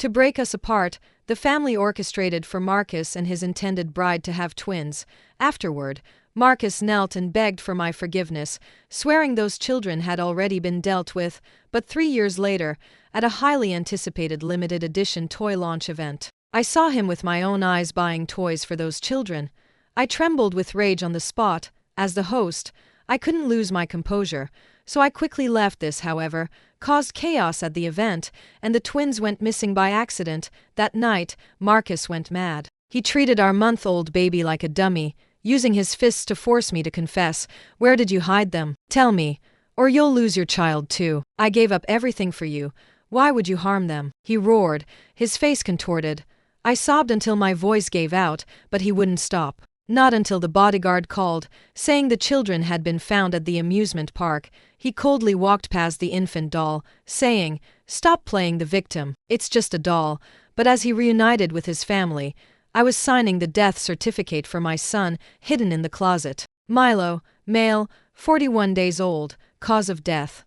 To break us apart, the family orchestrated for Marcus and his intended bride to have twins. Afterward, Marcus knelt and begged for my forgiveness, swearing those children had already been dealt with, but 3 years later, at a highly anticipated limited edition toy launch event, I saw him with my own eyes buying toys for those children. I trembled with rage on the spot. As the host, I couldn't lose my composure, so I quickly left. This, however, caused chaos at the event, and the twins went missing by accident. That night, Marcus went mad. He treated our month-old baby like a dummy, using his fists to force me to confess. Where did you hide them? Tell me, or you'll lose your child too. I gave up everything for you. Why would you harm them? He roared, his face contorted. I sobbed until my voice gave out, but he wouldn't stop. Not until the bodyguard called, saying the children had been found at the amusement park. He coldly walked past the infant doll, saying, "Stop playing the victim. It's just a doll." But as he reunited with his family, I was signing the death certificate for my son, hidden in the closet. Milo, male, 41 days old, cause of death: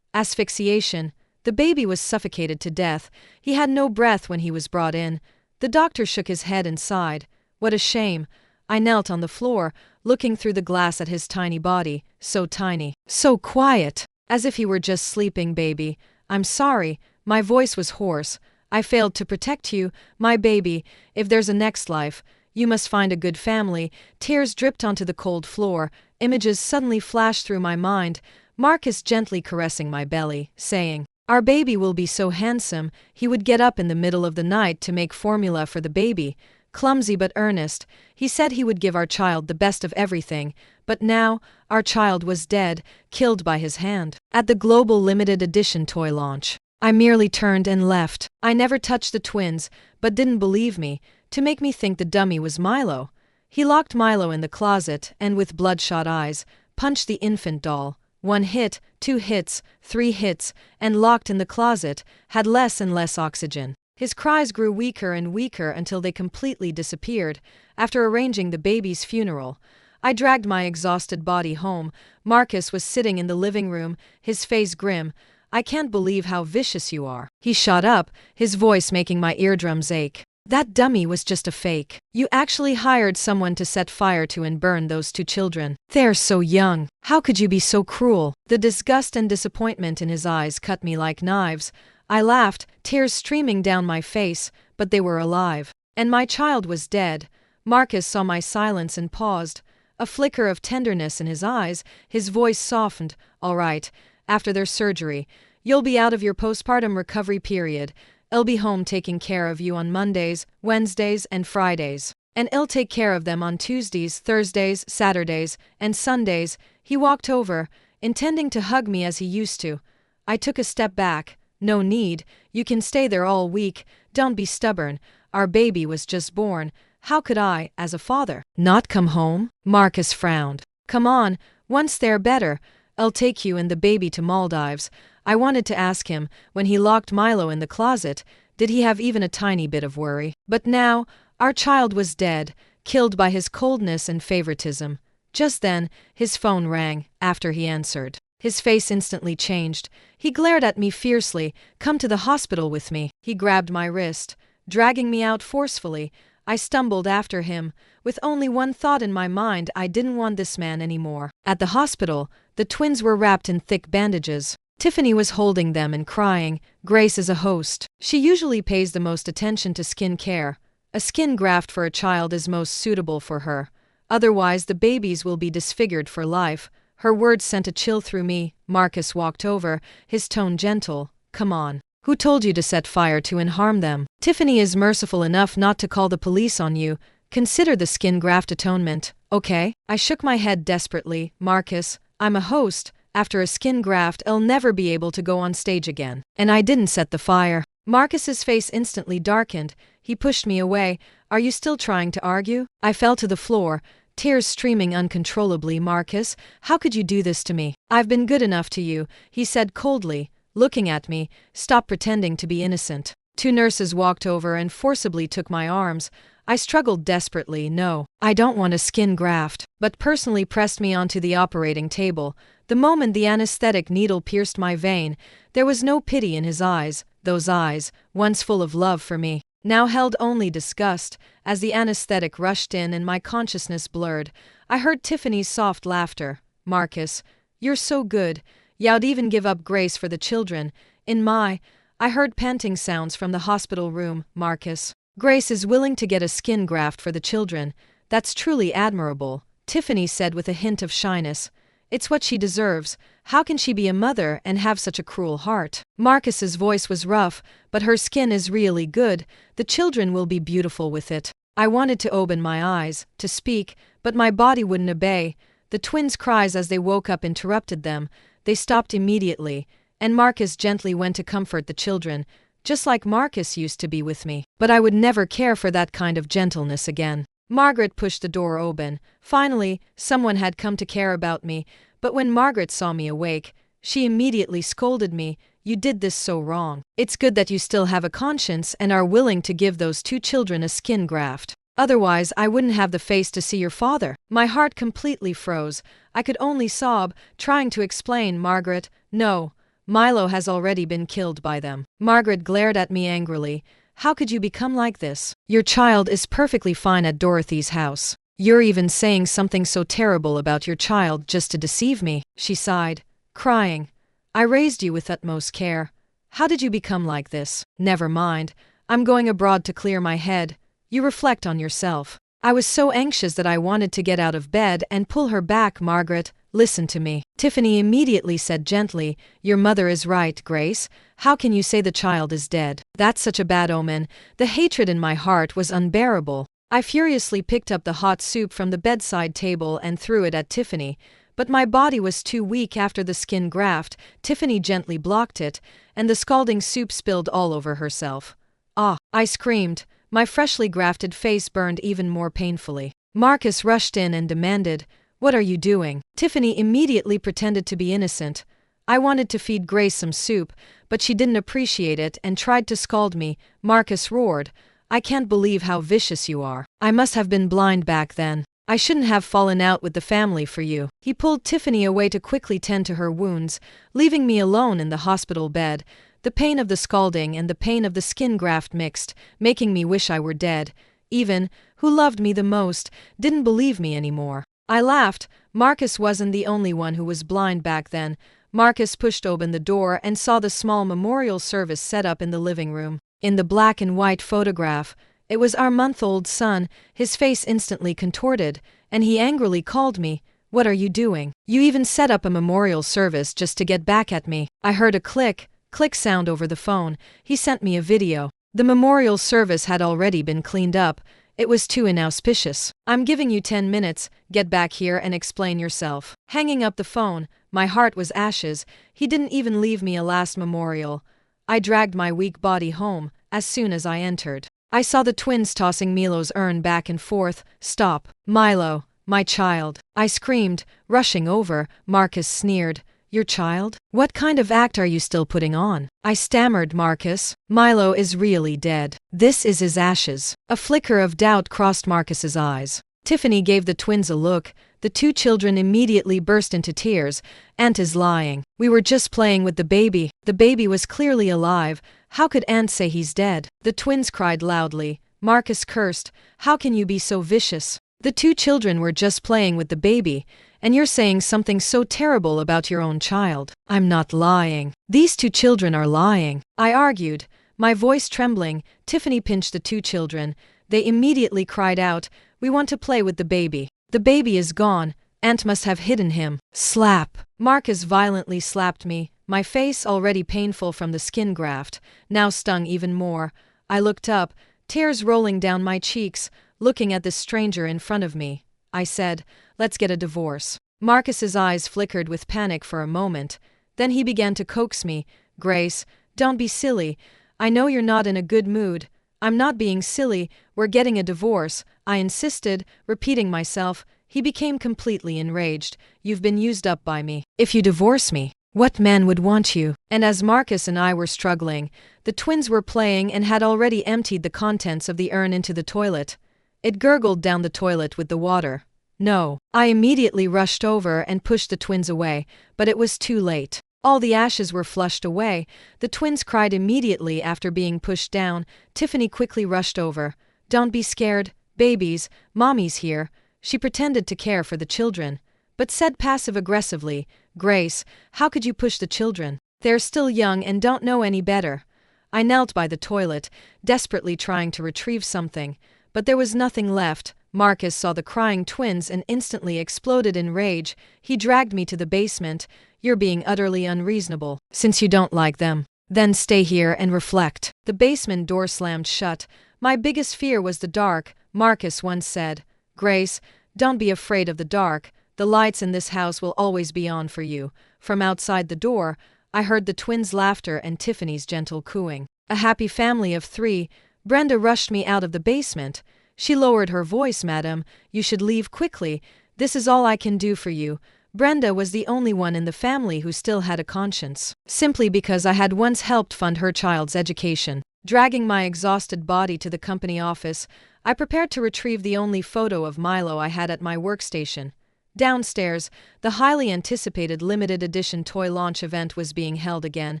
asphyxiation. The baby was suffocated to death. He had no breath when he was brought in. The doctor shook his head and sighed. What a shame. I knelt on the floor, looking through the glass at his tiny body, so tiny, so quiet, as if he were just sleeping. Baby, I'm sorry, my voice was hoarse. I failed to protect you, my baby. If there's a next life, you must find a good family. Tears dripped onto the cold floor. Images suddenly flashed through my mind. Marcus gently caressing my belly, saying, "Our baby will be so handsome." He would get up in the middle of the night to make formula for the baby. Clumsy but earnest, he said he would give our child the best of everything, but now, our child was dead, killed by his hand. At the global limited edition toy launch, I merely turned and left. I never touched the twins, but didn't believe me, to make me think the dummy was Milo. He locked Milo in the closet and with bloodshot eyes, punched the infant doll. 1 hit, 2 hits, 3 hits, and locked in the closet, had less and less oxygen. His cries grew weaker and weaker until they completely disappeared. After arranging the baby's funeral, I dragged my exhausted body home. Marcus was sitting in the living room, his face grim. "I can't believe how vicious you are." He shot up, his voice making my eardrums ache. "That dummy was just a fake. You actually hired someone to set fire to and burn those 2 children. They're so young. How could you be so cruel?" The disgust and disappointment in his eyes cut me like knives. I laughed, tears streaming down my face, but they were alive. And my child was dead. Marcus saw my silence and paused. A flicker of tenderness in his eyes, his voice softened. "All right, after their surgery, you'll be out of your postpartum recovery period. I'll be home taking care of you on Mondays, Wednesdays, and Fridays. And I'll take care of them on Tuesdays, Thursdays, Saturdays, and Sundays." He walked over, intending to hug me as he used to. I took a step back. "No need, you can stay there all week. Don't be stubborn. Our baby was just born. How could I, as a father, not come home?" Marcus frowned. "Come on, once they're better, I'll take you and the baby to Maldives." I wanted to ask him, when he locked Milo in the closet, did he have even a tiny bit of worry? But now, our child was dead, killed by his coldness and favoritism. Just then, his phone rang. After he answered, his face instantly changed. He glared at me fiercely. "Come to the hospital with me." He grabbed my wrist, dragging me out forcefully. I stumbled after him, with only one thought in my mind: I didn't want this man anymore. At the hospital, the twins were wrapped in thick bandages. Tiffany was holding them and crying. Grace is a host. She usually pays the most attention to skin care. A skin graft for a child is most suitable for her. Otherwise, the babies will be disfigured for life. Her words sent a chill through me. Marcus walked over, his tone gentle. "Come on. Who told you to set fire to and harm them? Tiffany is merciful enough not to call the police on you. Consider the skin graft atonement, okay?" I shook my head desperately. "Marcus, I'm a host. After a skin graft, I'll never be able to go on stage again. And I didn't set the fire." Marcus's face instantly darkened. He pushed me away. "Are you still trying to argue?" I fell to the floor, tears streaming uncontrollably. "Marcus, how could you do this to me?" "I've been good enough to you," he said coldly, looking at me. "Stop pretending to be innocent." 2 nurses walked over and forcibly took my arms. I struggled desperately. "No, I don't want a skin graft," but personally pressed me onto the operating table. The moment the anesthetic needle pierced my vein, there was no pity in his eyes, those eyes, once full of love for me, now held only disgust. As the anesthetic rushed in and my consciousness blurred, I heard Tiffany's soft laughter. Marcus, you're so good. You'd even give up Grace for the children. I heard panting sounds from the hospital room. Marcus, Grace is willing to get a skin graft for the children. That's truly admirable, Tiffany said with a hint of shyness. It's what she deserves. How can she be a mother and have such a cruel heart? Marcus's voice was rough, but her skin is really good. The children will be beautiful with it. I wanted to open my eyes, to speak, but my body wouldn't obey. The twins' cries as they woke up interrupted them. They stopped immediately, and Marcus gently went to comfort the children, just like Marcus used to be with me. But I would never care for that kind of gentleness again. Margaret pushed the door open. Finally, someone had come to care about me, but when Margaret saw me awake, she immediately scolded me. You did this so wrong. It's good that you still have a conscience and are willing to give those 2 children a skin graft. Otherwise, I wouldn't have the face to see your father. My heart completely froze. I could only sob, trying to explain. Margaret, no. Milo has already been killed by them. Margaret glared at me angrily. How could you become like this? Your child is perfectly fine at Dorothy's house. You're even saying something so terrible about your child just to deceive me, she sighed, crying. I raised you with utmost care. How did you become like this? Never mind. I'm going abroad to clear my head. You reflect on yourself. I was so anxious that I wanted to get out of bed and pull her back. Margaret, listen to me. Tiffany immediately said gently, your mother is right, Grace. How can you say the child is dead? That's such a bad omen. The hatred in my heart was unbearable. I furiously picked up the hot soup from the bedside table and threw it at Tiffany, but my body was too weak after the skin graft. Tiffany gently blocked it, and the scalding soup spilled all over herself. Ah! I screamed. My freshly grafted face burned even more painfully. Marcus rushed in and demanded, what are you doing? Tiffany immediately pretended to be innocent. I wanted to feed Grace some soup, but she didn't appreciate it and tried to scald me. Marcus roared, I can't believe how vicious you are. I must have been blind back then. I shouldn't have fallen out with the family for you. He pulled Tiffany away to quickly tend to her wounds, leaving me alone in the hospital bed. The pain of the scalding and the pain of the skin graft mixed, making me wish I were dead. Even, who loved me the most, didn't believe me anymore. I laughed. Marcus wasn't the only one who was blind back then. Marcus pushed open the door and saw the small memorial service set up in the living room. In the black and white photograph, it was our month-old son. His face instantly contorted, and he angrily called me. What are you doing? You even set up a memorial service just to get back at me. I heard a click sound over the phone. He sent me a video. The memorial service had already been cleaned up. It was too inauspicious. I'm giving you 10 minutes. Get back here and explain yourself. Hanging up the phone, my heart was ashes. He didn't even leave me a last memorial. I dragged my weak body home. As soon as I entered, I saw the twins tossing Milo's urn back and forth. Stop. Milo, my child. I screamed, rushing over. Marcus sneered. Your child? What kind of act are you still putting on? I stammered. Marcus, Milo is really dead. This is his ashes. A flicker of doubt crossed Marcus's eyes. Tiffany gave the twins a look. The 2 children immediately burst into tears. Aunt is lying. We were just playing with the baby. The baby was clearly alive. How could Aunt say he's dead? The twins cried loudly. Marcus cursed. How can you be so vicious? The 2 children were just playing with the baby, and you're saying something so terrible about your own child. I'm not lying. These 2 children are lying, I argued, my voice trembling. Tiffany pinched the 2 children. They immediately cried out, we want to play with the baby. The baby is gone. Aunt must have hidden him. Slap. Marcus violently slapped me. My face, already painful from the skin graft, now stung even more. I looked up, tears rolling down my cheeks, looking at this stranger in front of me. I said, let's get a divorce. Marcus's eyes flickered with panic for a moment. Then he began to coax me. Grace, don't be silly. I know you're not in a good mood. I'm not being silly. We're getting a divorce, I insisted, repeating myself. He became completely enraged. You've been used up by me. If you divorce me, what man would want you? And as Marcus and I were struggling, the twins were playing and had already emptied the contents of the urn into the toilet. It gurgled down the toilet with the water. No. I immediately rushed over and pushed the twins away, but it was too late. All the ashes were flushed away. The twins cried immediately after being pushed down. Tiffany quickly rushed over. "Don't be scared, babies, mommy's here." She pretended to care for the children, but said passive-aggressively, "Grace, how could you push the children? They're still young and don't know any better." I knelt by the toilet, desperately trying to retrieve something, but there was nothing left. Marcus saw the crying twins and instantly exploded in rage. He dragged me to the basement. "You're being utterly unreasonable. Since you don't like them, then stay here and reflect." The basement door slammed shut. "My biggest fear was the dark," Marcus once said. "Grace, don't be afraid of the dark. The lights in this house will always be on for you." From outside the door, I heard the twins' laughter and Tiffany's gentle cooing. "A happy family of 3. Brenda rushed me out of the basement. She lowered her voice. "Madam, you should leave quickly. This is all I can do for you." Brenda was the only one in the family who still had a conscience, simply because I had once helped fund her child's education. Dragging my exhausted body to the company office, I prepared to retrieve the only photo of Milo I had at my workstation. Downstairs, the highly anticipated limited edition toy launch event was being held again,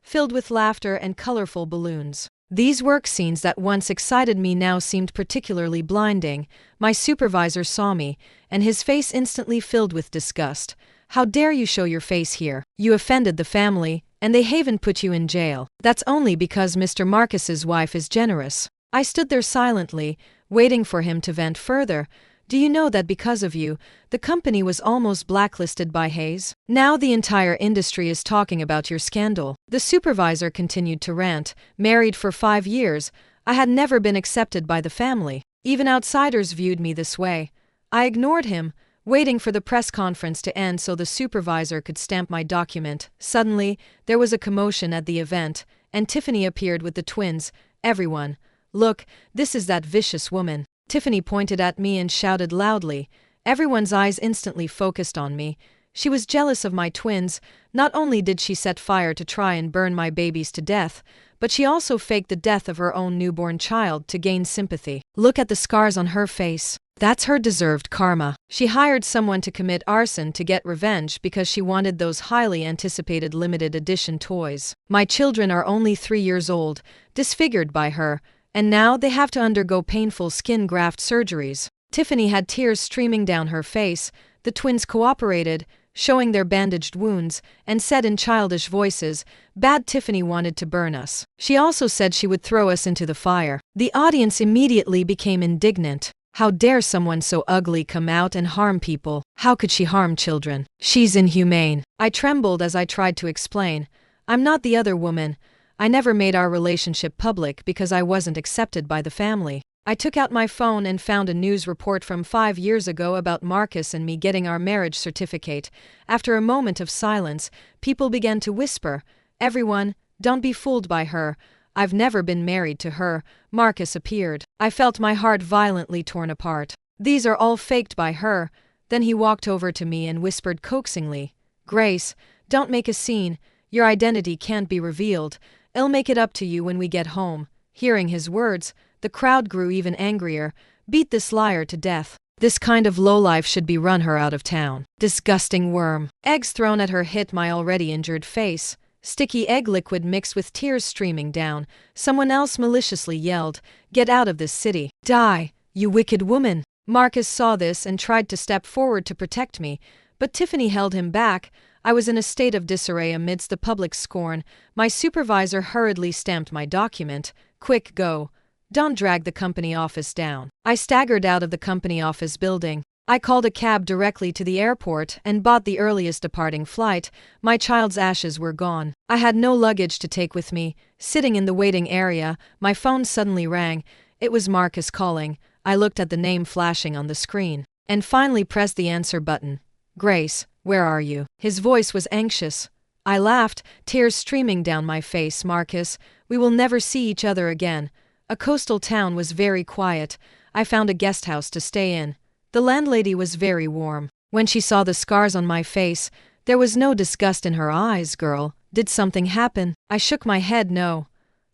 filled with laughter and colorful balloons. These work scenes that once excited me now seemed particularly blinding. My supervisor saw me, and his face instantly filled with disgust. "How dare you show your face here? You offended the family, and they haven't put you in jail. That's only because Mr. Marcus's wife is generous." I stood there silently, waiting for him to vent further. "Do you know that because of you, the company was almost blacklisted by Hayes? Now the entire industry is talking about your scandal." The supervisor continued to rant. "Married for 5 years, I had never been accepted by the family. Even outsiders viewed me this way." I ignored him, waiting for the press conference to end so the supervisor could stamp my document. Suddenly, there was a commotion at the event, and Tiffany appeared with the twins. "Everyone, look, this is that vicious woman." Tiffany pointed at me and shouted loudly. Everyone's eyes instantly focused on me. She was jealous of my twins. Not only did she set fire to try and burn my babies to death, but she also faked the death of her own newborn child to gain sympathy. "Look at the scars on her face. That's her deserved karma. She hired someone to commit arson to get revenge because she wanted those highly anticipated limited edition toys. My children are only 3 years old, disfigured by her, and now they have to undergo painful skin graft surgeries." Tiffany had tears streaming down her face. The twins cooperated, showing their bandaged wounds, and said in childish voices, "Bad Tiffany wanted to burn us. She also said she would throw us into the fire." The audience immediately became indignant. "How dare someone so ugly come out and harm people? How could she harm children? She's inhumane." I trembled as I tried to explain. "I'm not the other woman. I never made our relationship public because I wasn't accepted by the family." I took out my phone and found a news report from 5 years ago about Marcus and me getting our marriage certificate. After a moment of silence, people began to whisper, "Everyone, don't be fooled by her. I've never been married to her." Marcus appeared. I felt my heart violently torn apart. "These are all faked by her." Then he walked over to me and whispered coaxingly, "Grace, don't make a scene. Your identity can't be revealed. I'll make it up to you when we get home." Hearing his words, the crowd grew even angrier. "Beat this liar to death. This kind of lowlife should be run her out of town. Disgusting worm." Eggs thrown at her hit my already injured face. Sticky egg liquid mixed with tears streaming down. Someone else maliciously yelled, "Get out of this city. Die, you wicked woman." Marcus saw this and tried to step forward to protect me, but Tiffany held him back. I was in a state of disarray amidst the public scorn. My supervisor hurriedly stamped my document. "Quick, go. Don't drag the company office down." I staggered out of the company office building. I called a cab directly to the airport and bought the earliest departing flight. My child's ashes were gone. I had no luggage to take with me. Sitting in the waiting area, my phone suddenly rang. It was Marcus calling. I looked at the name flashing on the screen, and finally pressed the answer button. "Grace, where are you?" His voice was anxious. I laughed, tears streaming down my face. "Marcus, we will never see each other again." A coastal town was very quiet. I found a guest house to stay in. The landlady was very warm. When she saw the scars on my face, there was no disgust in her eyes. "Girl, did something happen?" I shook my head. "No.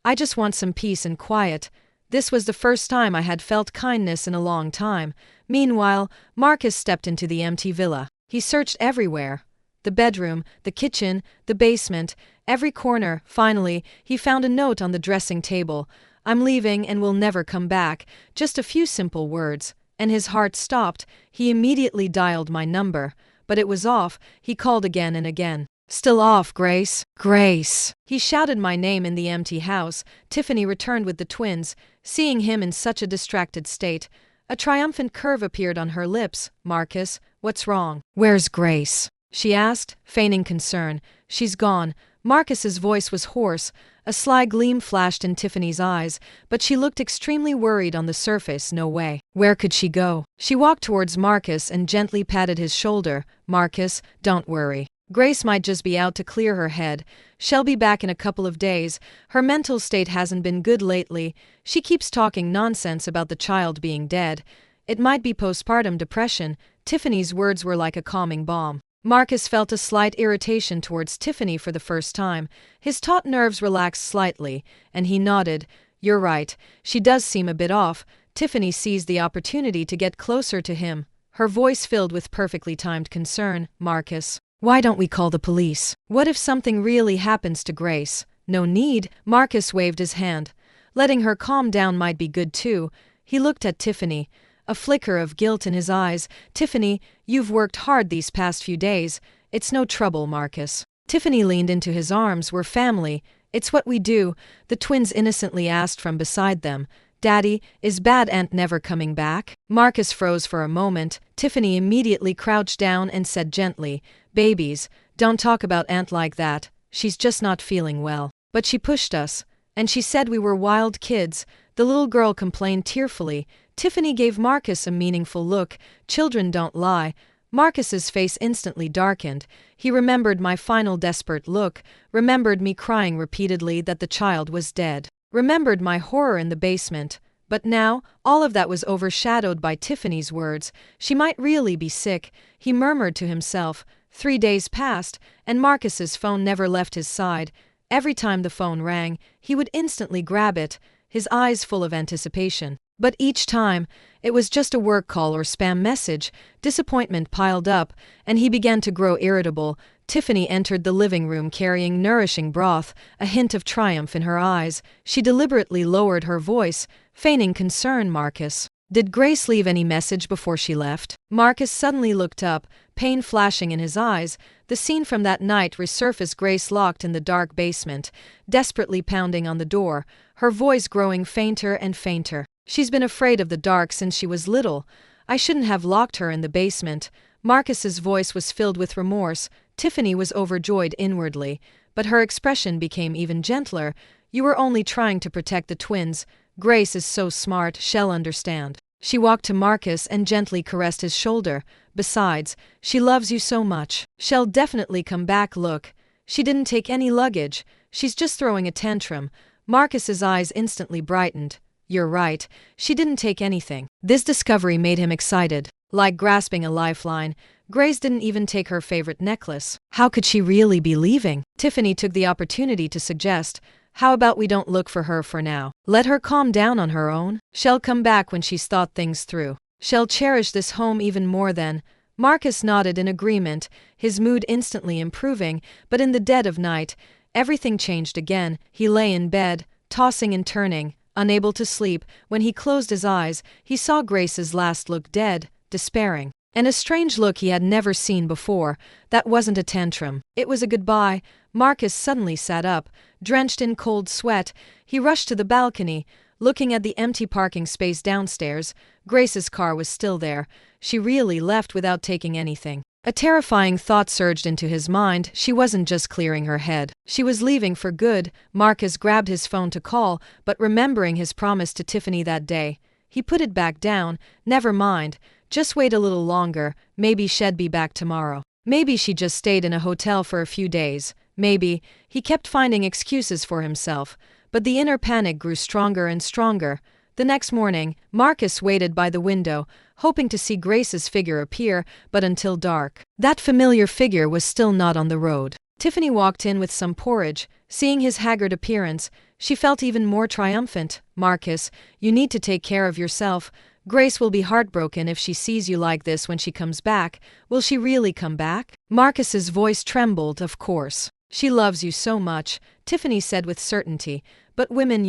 I just want some peace and quiet." This was the first time I had felt kindness in a long time. Meanwhile, Marcus stepped into the empty villa. He searched everywhere. the bedroom, the kitchen, the basement, every corner. Finally, he found a note on the dressing table. "I'm leaving and will never come back." Just a few simple words. And his heart stopped. He immediately dialed my number. But it was off. He called again and again. "Still off, Grace. Grace." He shouted my name in the empty house. Tiffany returned with the twins. Seeing him in such a distracted state, a triumphant curve appeared on her lips. "Marcus, what's wrong? Where's Grace?" she asked, feigning concern. "She's gone." Marcus's voice was hoarse. A sly gleam flashed in Tiffany's eyes, but she looked extremely worried on the surface. "No way. Where could she go?" She walked towards Marcus and gently patted his shoulder. "Marcus, don't worry. Grace might just be out to clear her head. She'll be back in a couple of days. Her mental state hasn't been good lately. She keeps talking nonsense about the child being dead. It might be postpartum depression." Tiffany's words were like a calming balm. Marcus felt a slight irritation towards Tiffany for the first time. His taut nerves relaxed slightly, and he nodded. "You're right. She does seem a bit off." Tiffany seized the opportunity to get closer to him, her voice filled with perfectly timed concern. "Marcus, why don't we call the police? What if something really happens to Grace?" "No need." Marcus waved his hand. Letting her calm down might be good too. He looked at Tiffany, a flicker of guilt in his eyes. "Tiffany, you've worked hard these past few days. It's no trouble, Marcus." Tiffany leaned into his arms. "We're family. It's what we do." The twins innocently asked from beside them, "Daddy, is Bad Aunt never coming back?" Marcus froze for a moment. Tiffany immediately crouched down and said gently, "Babies, don't talk about Aunt like that. She's just not feeling well. But she pushed us, and she said we were wild kids." The little girl complained tearfully. Tiffany gave Marcus a meaningful look. "Children don't lie." Marcus's face instantly darkened. He remembered my final desperate look, remembered me crying repeatedly that the child was dead, remembered my horror in the basement. But now, all of that was overshadowed by Tiffany's words. She might really be sick, he murmured to himself. 3 days passed, and Marcus's phone never left his side. Every time the phone rang, he would instantly grab it, his eyes full of anticipation. But each time, it was just a work call or spam message. Disappointment piled up, and he began to grow irritable. Tiffany entered the living room carrying nourishing broth, a hint of triumph in her eyes. She deliberately lowered her voice, feigning concern. "Marcus, did Grace leave any message before she left?" Marcus suddenly looked up, pain flashing in his eyes. The scene from that night resurfaced. Grace locked in the dark basement, desperately pounding on the door, her voice growing fainter and fainter. "She's been afraid of the dark since she was little. I shouldn't have locked her in the basement." Marcus's voice was filled with remorse. Tiffany was overjoyed inwardly, but her expression became even gentler. "You were only trying to protect the twins. Grace is so smart, she'll understand." She walked to Marcus and gently caressed his shoulder. "Besides, she loves you so much. She'll definitely come back. Look, she didn't take any luggage. She's just throwing a tantrum." Marcus's eyes instantly brightened. "You're right, she didn't take anything." This discovery made him excited, like grasping a lifeline. Grace didn't even take her favorite necklace. How could she really be leaving? Tiffany took the opportunity to suggest, "How about we don't look for her for now? Let her calm down on her own. She'll come back when she's thought things through. She'll cherish this home even more then." Marcus nodded in agreement, his mood instantly improving. But in the dead of night, everything changed again. He lay in bed, tossing and turning, unable to sleep. When he closed his eyes, he saw Grace's last look, dead, despairing. And a strange look he had never seen before. That wasn't a tantrum. It was a goodbye. Marcus suddenly sat up, drenched in cold sweat. He rushed to the balcony, looking at the empty parking space downstairs. Grace's car was still there. She really left without taking anything. A terrifying thought surged into his mind. She wasn't just clearing her head. She was leaving for good. Marcus grabbed his phone to call, but remembering his promise to Tiffany that day, he put it back down. "Never mind. Just wait a little longer. Maybe she'd be back tomorrow. Maybe she just stayed in a hotel for a few days. Maybe." He kept finding excuses for himself, but the inner panic grew stronger and stronger. The next morning, Marcus waited by the window, hoping to see Grace's figure appear, but until dark, that familiar figure was still not on the road. Tiffany walked in with some porridge. Seeing his haggard appearance, she felt even more triumphant. "Marcus, you need to take care of yourself. Grace will be heartbroken if she sees you like this when she comes back. Will she really come back? Marcus's voice trembled. Of course. She loves you so much, Tiffany said with certainty. But women,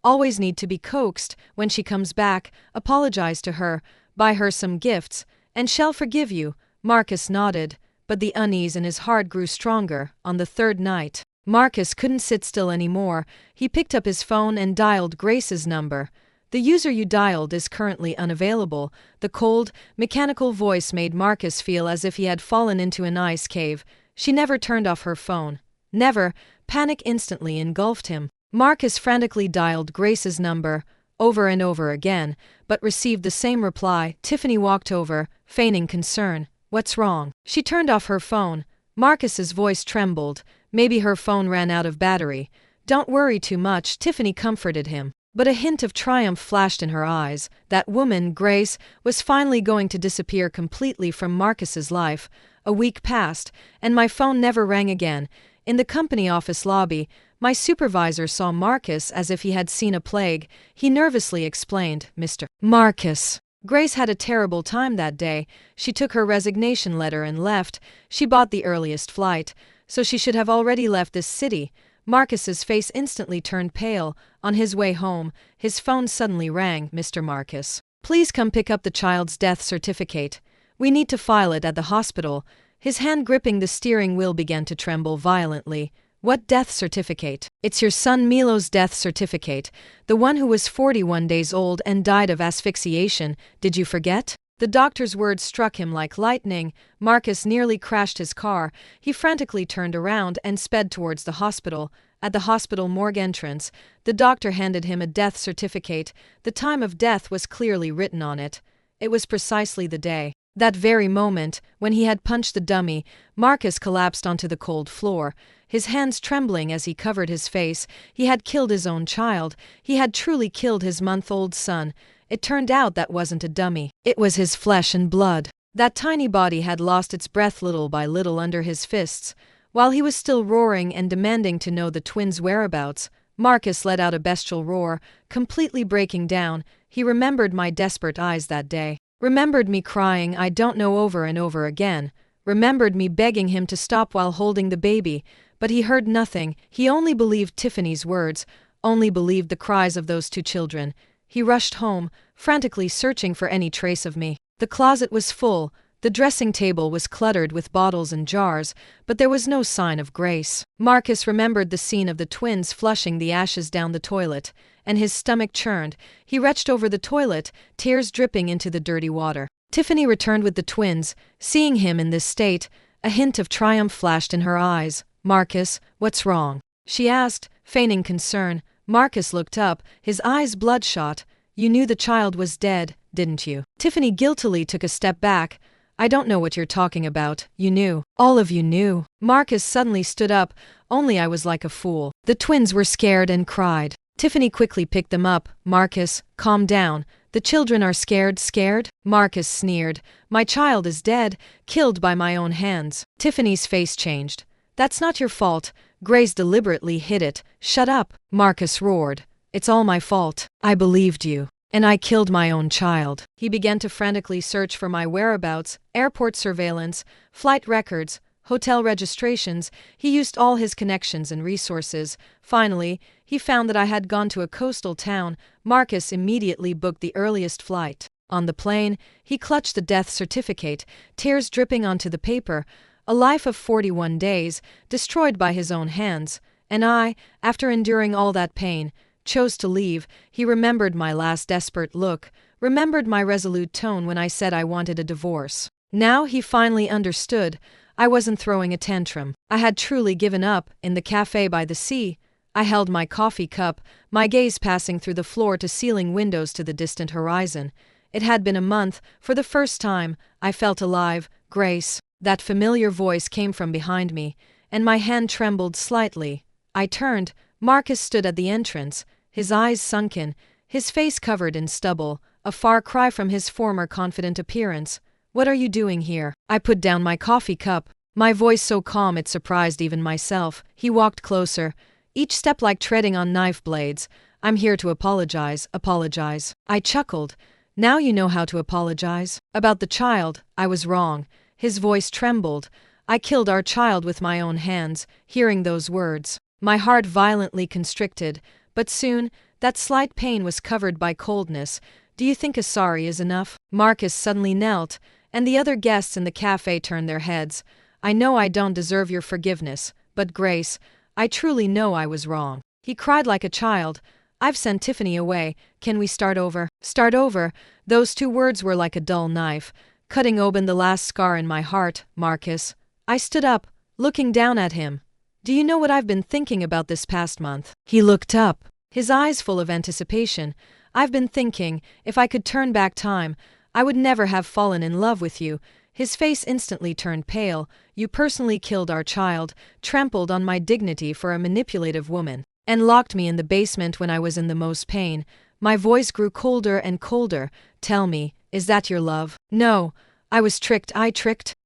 always need to be coaxed. When she comes back, apologize to her, buy her some gifts, and she'll forgive you. Marcus nodded, but the unease in his heart grew stronger. On the third night, Marcus couldn't sit still anymore. He picked up his phone and dialed Grace's number. The user you dialed is currently unavailable. The cold, mechanical voice made Marcus feel as if he had fallen into an ice cave. She never turned off her phone. Never. Panic instantly engulfed him. Marcus frantically dialed Grace's number, over and over again, but received the same reply. Tiffany walked over, feigning concern. What's wrong? She turned off her phone. Marcus's voice trembled. Maybe her phone ran out of battery. Don't worry too much, Tiffany comforted him. But a hint of triumph flashed in her eyes. That woman, Grace, was finally going to disappear completely from Marcus's life. A week passed, and my phone never rang again. In the company office lobby, my supervisor saw Marcus as if he had seen a plague. He nervously explained, Mr. Marcus. Grace had a terrible time that day. She took her resignation letter and left. She bought the earliest flight, so she should have already left this city. Marcus's face instantly turned pale. On his way home, his phone suddenly rang. Mr. Marcus, please come pick up the child's death certificate. We need to file it at the hospital. His hand gripping the steering wheel began to tremble violently. What death certificate? It's your son Milo's death certificate, the one who was 41 days old and died of asphyxiation. Did you forget? The doctor's words struck him like lightning. Marcus nearly crashed his car. He frantically turned around and sped towards the hospital. At the hospital morgue entrance, the doctor handed him a death certificate. The time of death was clearly written on it. It was precisely the day. That very moment, when he had punched the dummy, Marcus collapsed onto the cold floor, his hands trembling as he covered his face. He had killed his own child. He had truly killed his month-old son. It turned out that wasn't a dummy. It was his flesh and blood. That tiny body had lost its breath little by little under his fists. While he was still roaring and demanding to know the twins' whereabouts, Marcus let out a bestial roar, completely breaking down. He remembered my desperate eyes that day. Remembered me crying I don't know over and over again. Remembered me begging him to stop while holding the baby. But he heard nothing. He only believed Tiffany's words, only believed the cries of those two children. He rushed home, frantically searching for any trace of me. The closet was full. The dressing table was cluttered with bottles and jars, but there was no sign of Grace. Marcus remembered the scene of the twins flushing the ashes down the toilet, and his stomach churned. He reached over the toilet, tears dripping into the dirty water. Tiffany returned with the twins. Seeing him in this state, a hint of triumph flashed in her eyes. Marcus, what's wrong? She asked, feigning concern. Marcus looked up, his eyes bloodshot. You knew the child was dead, didn't you? Tiffany guiltily took a step back. I don't know what you're talking about. You knew. All of you knew. Marcus suddenly stood up. Only I was like a fool. The twins were scared and cried. Tiffany quickly picked them up. Marcus, calm down. The children are scared. Scared? Marcus sneered. My child is dead, killed by my own hands. Tiffany's face changed. That's not your fault. Grace deliberately hid it. Shut up. Marcus roared. It's all my fault. I believed you. And I killed my own child. He began to frantically search for my whereabouts, airport surveillance, flight records, hotel registrations. He used all his connections and resources. Finally, he found that I had gone to a coastal town. Marcus immediately booked the earliest flight. On the plane, he clutched the death certificate, tears dripping onto the paper. A life of 41 days, destroyed by his own hands. And I, after enduring all that pain, chose to leave. He remembered my last desperate look, remembered my resolute tone when I said I wanted a divorce. Now he finally understood. I wasn't throwing a tantrum. I had truly given up. In the cafe by the sea, I held my coffee cup, my gaze passing through the floor-to-ceiling windows to the distant horizon. It had been a month. For the first time, I felt alive. Grace. That familiar voice came from behind me, and my hand trembled slightly. I turned. Marcus stood at the entrance, his eyes sunken, his face covered in stubble, a far cry from his former confident appearance. What are you doing here? I put down my coffee cup, my voice so calm it surprised even myself. He walked closer, each step like treading on knife blades. I'm here to apologize. Apologize. I chuckled. Now you know how to apologize. About the child, I was wrong. His voice trembled. I killed our child with my own hands. Hearing those words, my heart violently constricted, but soon, that slight pain was covered by coldness. Do you think a sorry is enough? Marcus suddenly knelt, and the other guests in the cafe turned their heads. I know I don't deserve your forgiveness, but Grace, I truly know I was wrong. He cried like a child. I've sent Tiffany away. Can we start over? Start over? Those two words were like a dull knife, cutting open the last scar in my heart, Marcus. I stood up, looking down at him. Do you know what I've been thinking about this past month? He looked up, his eyes full of anticipation. I've been thinking, if I could turn back time, I would never have fallen in love with you. His face instantly turned pale. You personally killed our child, trampled on my dignity for a manipulative woman, and locked me in the basement when I was in the most pain. My voice grew colder and colder. Tell me, is that your love? No, I was tricked. I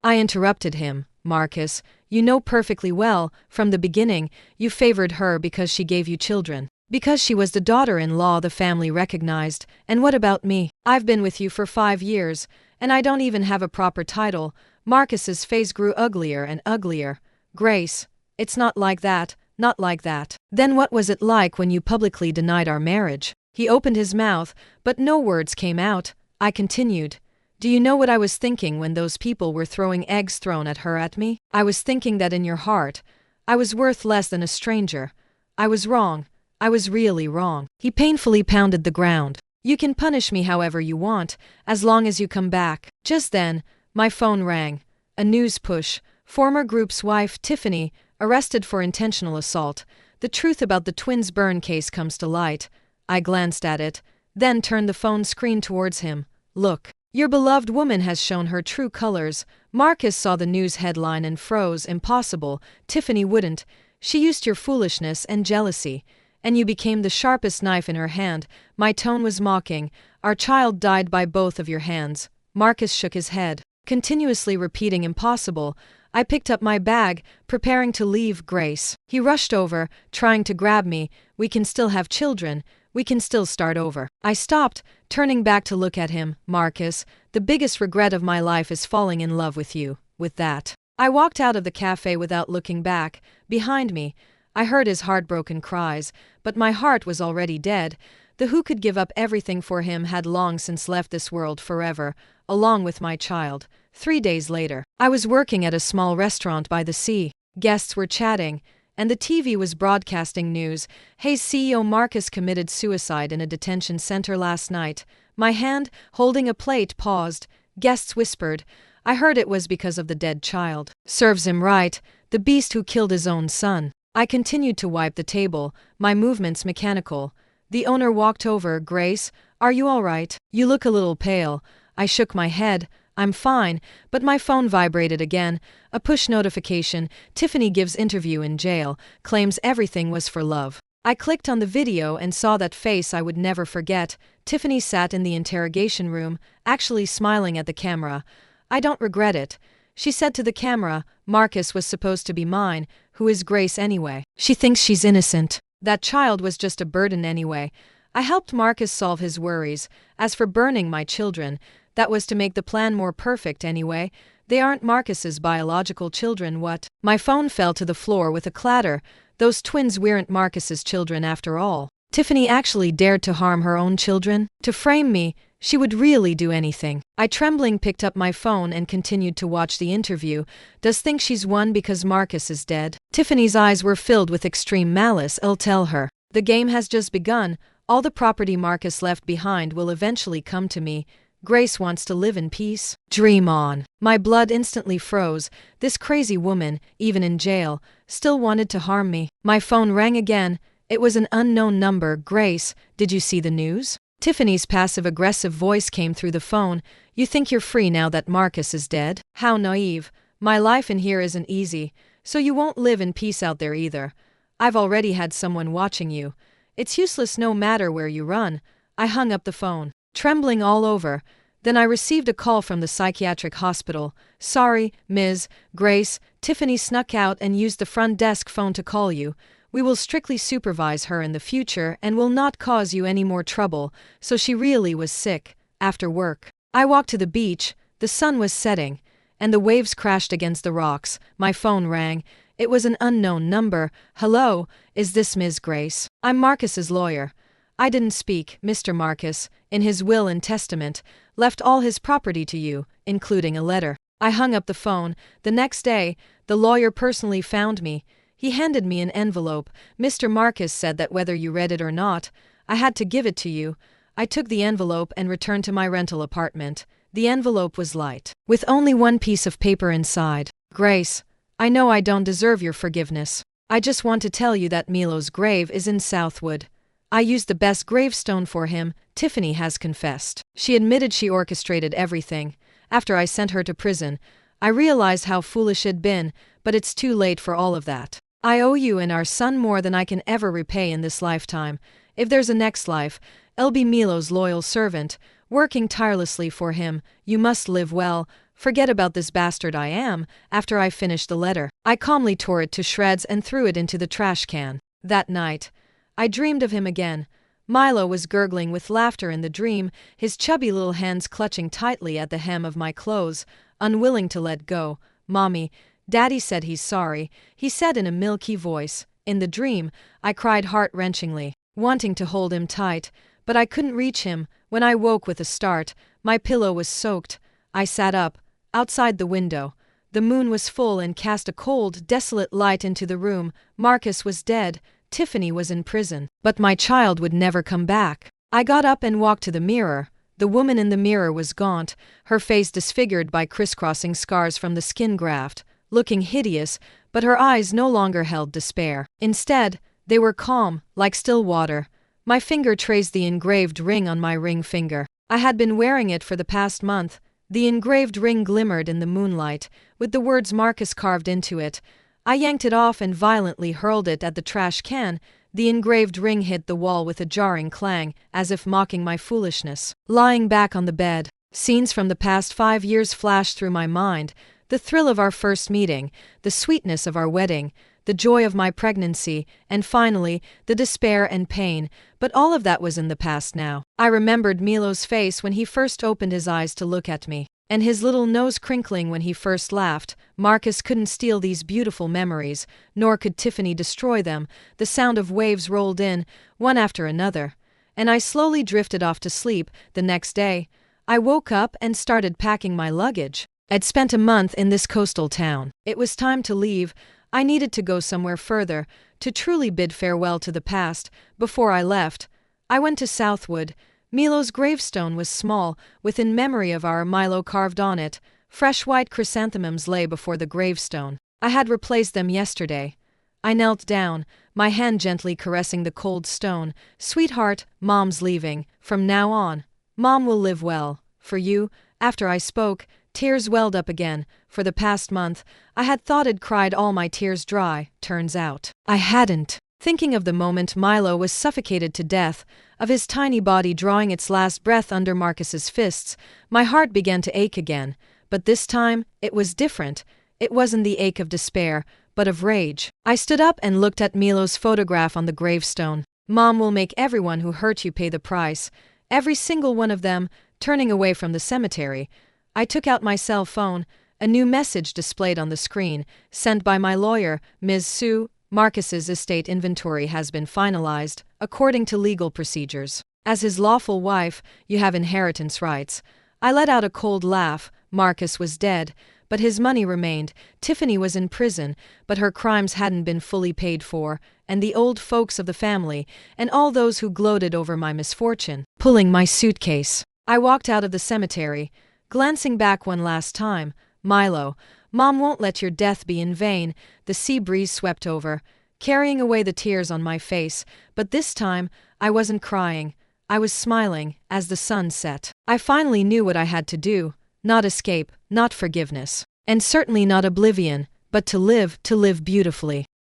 interrupted him. Marcus, you know perfectly well, from the beginning, you favored her because she gave you children. Because she was the daughter-in-law the family recognized. And what about me? I've been with you for 5 years, and I don't even have a proper title. Marcus's face grew uglier and uglier. Grace, it's not like that, not like that. Then what was it like when you publicly denied our marriage? He opened his mouth, but no words came out. I continued. Do you know what I was thinking when those people were throwing eggs thrown at me? I was thinking that in your heart, I was worth less than a stranger. I was wrong. I was really wrong. He painfully pounded the ground. You can punish me however you want, as long as you come back. Just then, my phone rang. A news push. Former group's wife, Tiffany, arrested for intentional assault. The truth about the twins' burn case comes to light. I glanced at it, then turned the phone screen towards him. Look, your beloved woman has shown her true colors. Marcus saw the news headline and froze. Impossible. Tiffany wouldn't. She used your foolishness and jealousy, and you became the sharpest knife in her hand. My tone was mocking. Our child died by both of your hands. Marcus shook his head, continuously repeating impossible. I picked up my bag, preparing to leave. Grace. He rushed over, trying to grab me. We can still have children. We can still start over. I stopped, turning back to look at him. Marcus, the biggest regret of my life is falling in love with you. With that, I walked out of the cafe without looking back. Behind me, I heard his heartbroken cries, but my heart was already dead. The who could give up everything for him had long since left this world forever, along with my child. 3 days later, I was working at a small restaurant by the sea. Guests were chatting, and the TV was broadcasting news. Hayes CEO Marcus committed suicide in a detention center last night. My hand, holding a plate, paused. Guests whispered. I heard it was because of the dead child. Serves him right, the beast who killed his own son. I continued to wipe the table, my movements mechanical. The owner walked over. Grace, are you all right? You look a little pale. I shook my head. I'm fine, but my phone vibrated again. A push notification. Tiffany gives interview in jail, claims everything was for love. I clicked on the video and saw that face I would never forget. Tiffany sat in the interrogation room, actually smiling at the camera. I don't regret it. She said to the camera, Marcus was supposed to be mine. Who is Grace anyway? She thinks she's innocent. That child was just a burden anyway. I helped Marcus solve his worries. As for burning my children, that was to make the plan more perfect anyway. They aren't Marcus's biological children. What? My phone fell to the floor with a clatter. Those twins weren't Marcus's children after all. Tiffany actually dared to harm her own children? To frame me? She would really do anything. I trembling picked up my phone and continued to watch the interview. Does think she's won because Marcus is dead? Tiffany's eyes were filled with extreme malice. I'll tell her. The game has just begun. All the property Marcus left behind will eventually come to me. Grace wants to live in peace. Dream on. My blood instantly froze. This crazy woman, even in jail, still wanted to harm me. My phone rang again. It was an unknown number. Grace, did you see the news? Tiffany's passive-aggressive voice came through the phone. You think you're free now that Marcus is dead? How naive. My life in here isn't easy, so you won't live in peace out there either. I've already had someone watching you. It's useless no matter where you run. I hung up the phone, trembling all over. Then I received a call from the psychiatric hospital. Sorry, Ms. Grace, Tiffany snuck out and used the front desk phone to call you. We will strictly supervise her in the future and will not cause you any more trouble, so she really was sick. after work. I walked to the beach, the sun was setting, and the waves crashed against the rocks. My phone rang. It was an unknown number. "Hello, is this Ms. Grace? I'm Marcus's lawyer. I didn't speak. Mr. Marcus, in his will and testament, left all his property to you, including a letter." I hung up the phone. The next day, the lawyer personally found me. He handed me an envelope. "Mr. Marcus said that whether you read it or not, I had to give it to you." I took the envelope and returned to my rental apartment. The envelope was light, with only one piece of paper inside. "Grace, I know I don't deserve your forgiveness. I just want to tell you that Milo's grave is in Southwood. I used the best gravestone for him. Tiffany has confessed. She admitted she orchestrated everything. After I sent her to prison, I realized how foolish it'd been, but it's too late for all of that. I owe you and our son more than I can ever repay in this lifetime. If there's a next life, I'll be Milo's loyal servant, working tirelessly for him. You must live well. Forget about this bastard I am." After I finished the letter, I calmly tore it to shreds and threw it into the trash can. That night, I dreamed of him again. Milo was gurgling with laughter in the dream, his chubby little hands clutching tightly at the hem of my clothes, unwilling to let go. "Mommy, Daddy said he's sorry," he said in a milky voice. In the dream, I cried heart-wrenchingly, wanting to hold him tight, but I couldn't reach him. When I woke with a start, my pillow was soaked. I sat up, outside the window. The moon was full and cast a cold, desolate light into the room. Marcus was dead. Tiffany was in prison. But my child would never come back. I got up and walked to the mirror. The woman in the mirror was gaunt, her face disfigured by crisscrossing scars from the skin graft, looking hideous, but her eyes no longer held despair. Instead, they were calm, like still water. My finger traced the engraved ring on my ring finger. I had been wearing it for the past month. The engraved ring glimmered in the moonlight, with the words Marcus carved into it. I yanked it off and violently hurled it at the trash can. The engraved ring hit the wall with a jarring clang, as if mocking my foolishness. Lying back on the bed, scenes from the past 5 years flashed through my mind. The thrill of our first meeting, the sweetness of our wedding, the joy of my pregnancy, and finally, the despair and pain. But all of that was in the past now. I remembered Milo's face when he first opened his eyes to look at me, and his little nose crinkling when he first laughed. Marcus couldn't steal these beautiful memories, nor could Tiffany destroy them. The sound of waves rolled in, one after another, and I slowly drifted off to sleep. The next day, I woke up and started packing my luggage. I'd spent a month in this coastal town. It was time to leave. I needed to go somewhere further, to truly bid farewell to the past. Before I left, I went to Southwood. Milo's gravestone was small, with in memory of our Milo carved on it. Fresh white chrysanthemums lay before the gravestone. I had replaced them yesterday. I knelt down, my hand gently caressing the cold stone. "Sweetheart, Mom's leaving. From now on, Mom will live well. For you." After I spoke, tears welled up again. For the past month, I had thought I'd cried all my tears dry. Turns out, I hadn't. Thinking of the moment Milo was suffocated to death, of his tiny body drawing its last breath under Marcus's fists, my heart began to ache again. But this time, it was different. It wasn't the ache of despair, but of rage. I stood up and looked at Milo's photograph on the gravestone. "Mom will make everyone who hurt you pay the price. Every single one of them." Turning away from the cemetery, I took out my cell phone. A new message displayed on the screen, sent by my lawyer, Ms. Sue. "Marcus's estate inventory has been finalized, according to legal procedures. As his lawful wife, you have inheritance rights." I let out a cold laugh. Marcus was dead, but his money remained. Tiffany was in prison, but her crimes hadn't been fully paid for, and the old folks of the family, and all those who gloated over my misfortune. Pulling my suitcase, I walked out of the cemetery, glancing back one last time. "Milo, Mom won't let your death be in vain." The sea breeze swept over, carrying away the tears on my face, but this time, I wasn't crying. I was smiling, as the sun set. I finally knew what I had to do. Not escape, not forgiveness, and certainly not oblivion, but to live beautifully.